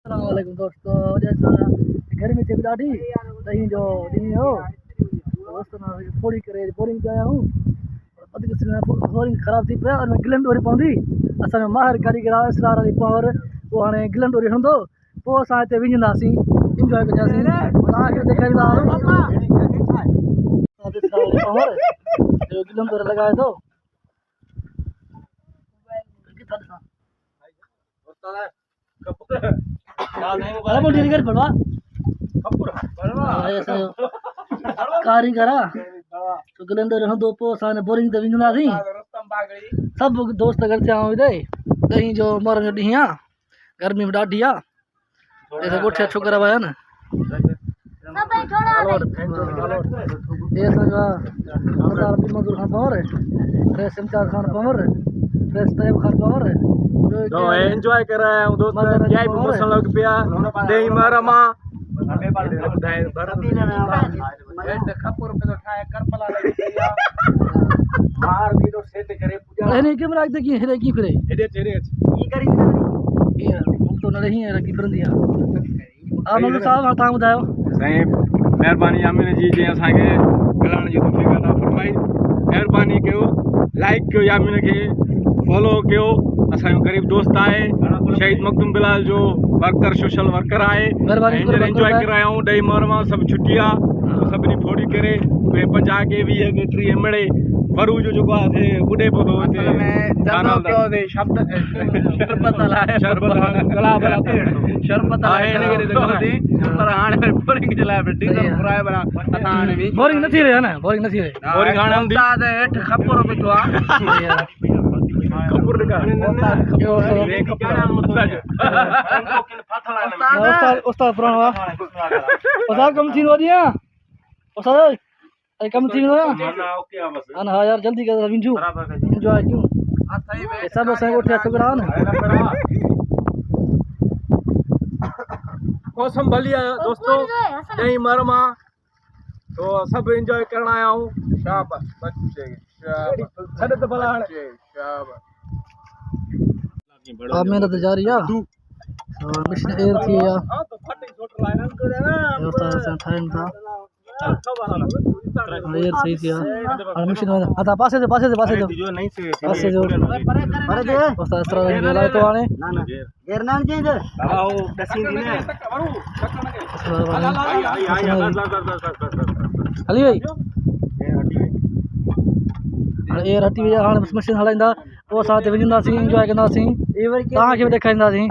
अस्सलामुअलैकुम दोस्तों। जैसा गर्मी थी ॾाढी तहीं जो ॾींहुं हो दोस्तों ना थोड़ी करे बोरिंग जो आया हूँ बोरिंग ख़राब थी पिया और मैं गिलन डोरी पवंदी असां जो माहिर कारीगर आहे इसरार अली पावर वो हाणे गिलन डोरी हणंदो पोइ असां हिते विझंदासीं इंजॉय कंदासीं तव्हांखे ॾेखारींदा पावर जो गिलन डोरी लॻाए थो किथां ॾिसां कारीगर तो गिलंदो रहंदो पोइ असां बोरिंग ते विझंदासीं सभु दोस्त गॾु थिया आहियूं हिते ॾहीं जो मर जो ॾींहुं आहे गर्मी में ॾाढी आहे जैसे ॻोठिया छोकिरा विया आहिनि ये असांजा मज़ूर खान पवर फ्रेश इम्तियाज़ खान पवर फ्रेश तैयब खान पवर तो एंजॉय कर रहे हैं दोस्त क्या ही प्रमोशन लग पिया देही मरमा खपुर पे तो खाए करपला लगी पिया बाहर भी तो सेट करे पूजा एने कैमरा देखिए हेरे की फिरे हेरे तेरे ई करी ये तो न रही है रखी बंदिया आप मनु साहब हां बुधायो साईं मेहरबानी आमिन जी जे असा के गलाण जी तौफीक अता फरमाई मेहरबानी कयो लाइक कयो यामिन के फॉलो कयो असा गरीब दोस्त आए शहीद मखदूम बिलाल जो वर्कर सोशल वर्कर आए एंजॉय कराया हूं डई मरमा सब छुट्टिया सबनी फोड़ी करे वे 50 के 20 के 30 मिले वरू जो जुगा थे बुढ़े पदो थे गाना क्यों दे शब्द शरबत लाए शरबत गला बराते शरबत आए ने के देखो पर हाने बोरिंग चला बेटी सब पुराए बना असाने भी बोरिंग नथी रे ना बोरिंग नथी रे बोरिंग हाने हम दा दे 8 खपर पे तो कपूर का यो उस्ताद पुरानो उस्ताद कम थी वदिया उस्ताद अरे कम थी वयो ना हां यार जल्दी कर विंजू एंजॉय क्यों सब असां उठिया छोकरा न मौसम बढ़िया दोस्तों यही मरमा तो सब एंजॉय करना आया हूं शाबाश बच्चे छड़ तो भला शाबाश मेहनत जारी है और मिशन एयर थी या हां तो फटिंग छोट लाइन करे ना दोस्त ठाइन था एयर सही थी और मिशन आता पासे से जो नहीं से पासे जो अरे दे उस्ताद इस तरह गेला तो आने ना गेर ना जी इधर आओ दसी दी ने हली भाई एयर हटी वे हां मशीन हलाइंदा वो साथ विझंदासीं एंजॉय कंदासीं तव्हांखे बि ॾेखारींदासीं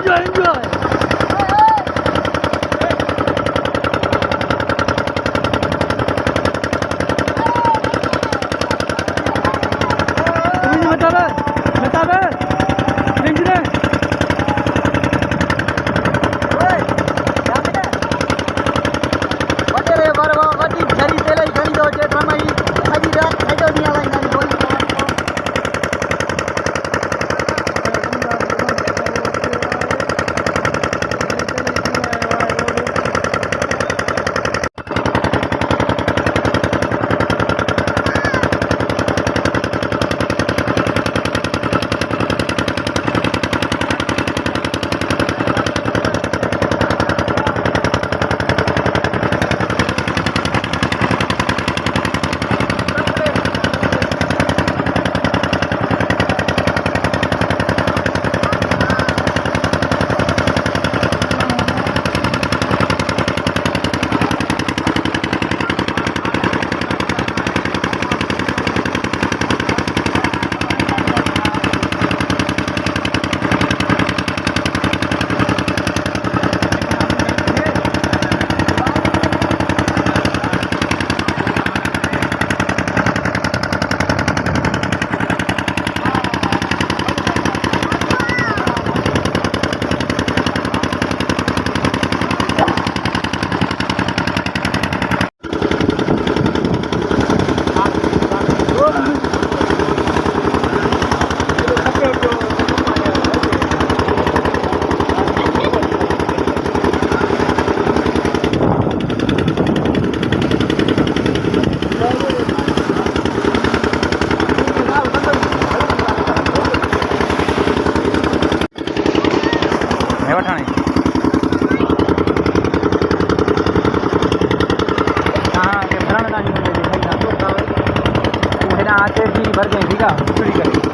enjoy. भर जाए, ठीक है, पूरी करें।